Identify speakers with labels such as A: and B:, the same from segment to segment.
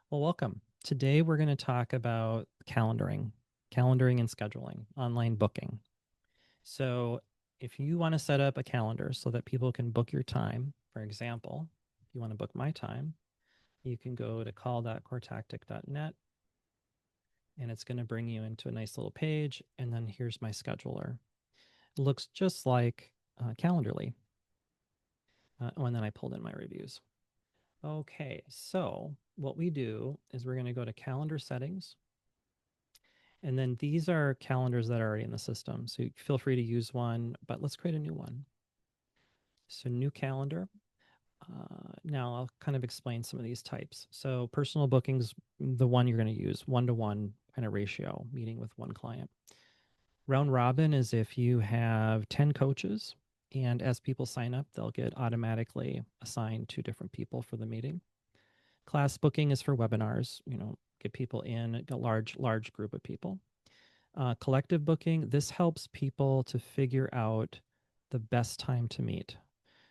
A: Well, welcome. Today we're going to talk about calendaring and scheduling, online booking. So, if you want to set up a calendar so that people can book your time, for example, if you want to book my time, you can go to call.coretactic.net and it's going to bring you into a nice little page. And then here's my scheduler. It looks just like Calendarly. And then I pulled in my reviews. Okay, so what we do is we're going to go to calendar settings. And then these are calendars that are already in the system. So feel free to use one, but let's create a new one. So new calendar. Now I'll kind of explain some of these types. So personal bookings, the one you're going to use, 1-to-1 kind of ratio, meeting with one client. Round robin is if you have 10 coaches and as people sign up, they'll get automatically assigned to different people for the meeting. Class booking is for webinars, get people in, a large group of people. Collective booking, this helps people to figure out the best time to meet.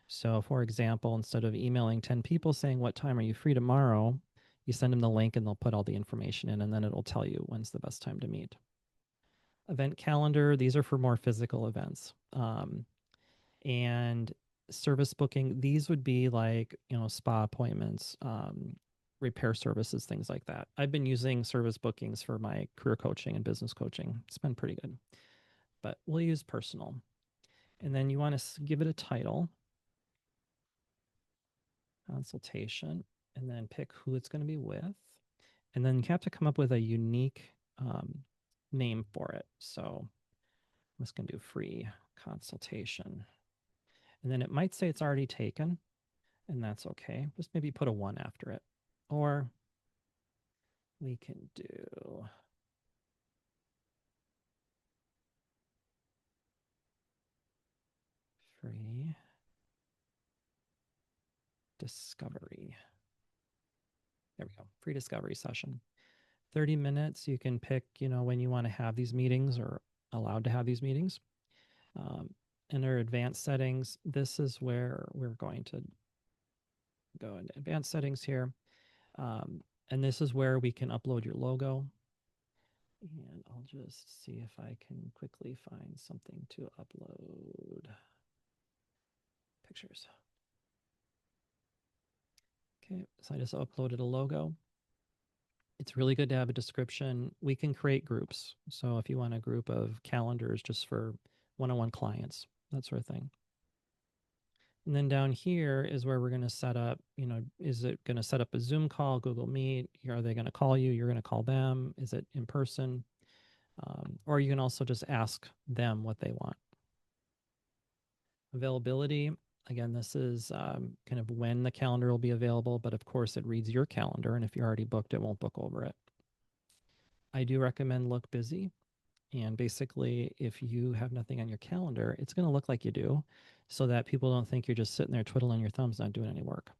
A: So, for example, instead of emailing 10 people saying, "What time are you free tomorrow?" you send them the link and they'll put all the information in, and then it'll tell you when's the best time to meet. Event calendar, these are for more physical events. And service booking, these would be like, spa appointments, repair services, things like that. I've been using service bookings for my career coaching and business coaching. It's been pretty good, but we'll use personal. And then you want to give it a title, consultation, and then pick who it's going to be with. And then you have to come up with a unique name for it. So I'm just going to do free consultation. And then it might say it's already taken, and that's okay. Just maybe put a 1 after it. Or we can do free discovery. There we go. Free discovery session. 30 minutes. You can pick, when you want to have these meetings or allowed to have these meetings. Enter advanced settings. This is where we're going to go into advanced settings here. And this is where we can upload your logo. And I'll just see if I can quickly find something to upload. Pictures. Okay, so I just uploaded a logo. It's really good to have a description. We can create groups. So if you want a group of calendars just for one-on-one clients, that sort of thing. And then down here is where we're going to set up, is it going to set up a Zoom call, Google Meet? Are they going to call you? You're going to call them? Is it in person? Or you can also just ask them what they want. Availability, again, this is kind of when the calendar will be available, but of course it reads your calendar. And if you're already booked, it won't book over it. I do recommend look busy. And basically, if you have nothing on your calendar, it's going to look like you do so that people don't think you're just sitting there twiddling your thumbs, not doing any work.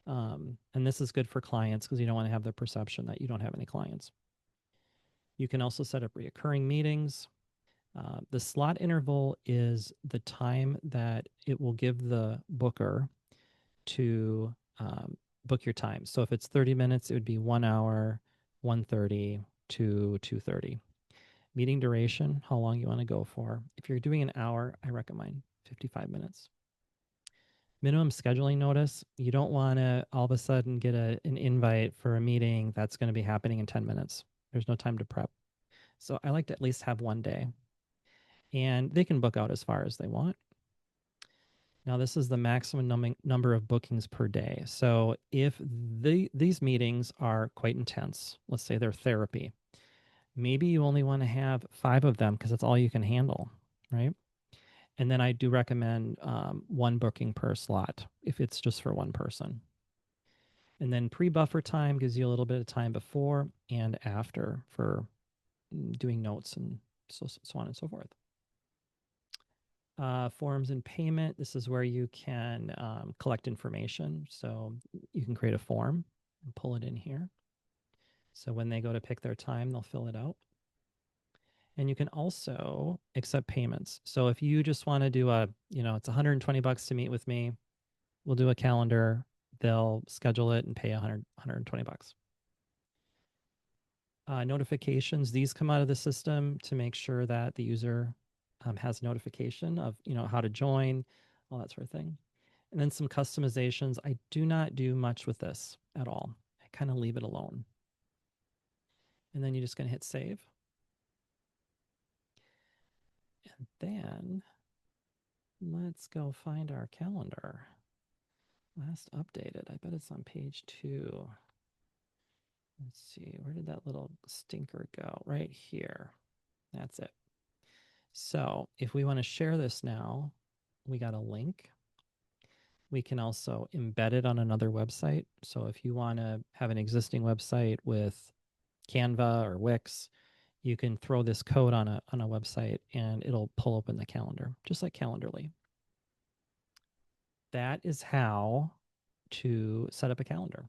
A: And this is good for clients because you don't want to have the perception that you don't have any clients. You can also set up reoccurring meetings. The slot interval is the time that it will give the booker to book your time. So if it's 30 minutes, it would be 1 hour, 1:30 to 2:30. Meeting duration, how long you want to go for. If you're doing an hour, I recommend 55 minutes. Minimum scheduling notice, you don't want to all of a sudden get an invite for a meeting that's going to be happening in 10 minutes. There's no time to prep. So I like to at least have 1 day. And they can book out as far as they want. Now, this is the maximum number of bookings per day. So if these meetings are quite intense, let's say they're therapy, maybe you only want to have 5 of them because that's all you can handle, right? And then I do recommend one booking per slot if it's just for one person. And then pre-buffer time gives you a little bit of time before and after for doing notes and so on and so forth. Forms and payment. This is where you can collect information. So you can create a form and pull it in here. So when they go to pick their time, they'll fill it out. And you can also accept payments. So if you just want to do it's $120 to meet with me, we'll do a calendar. They'll schedule it and pay $120. Notifications, these come out of the system to make sure that the user has notification of, how to join, all that sort of thing. And then some customizations. I do not do much with this at all. I kind of leave it alone. And then you're just going to hit save. And then let's go find our calendar. Last updated. I bet it's on page 2. Let's see. Where did that little stinker go? Right here. That's it. So if we want to share this now, we got a link. We can also embed it on another website. So if you want to have an existing website with Canva or Wix, you can throw this code on a website and it'll pull open the calendar, just like Calendarly. That is how to set up a calendar.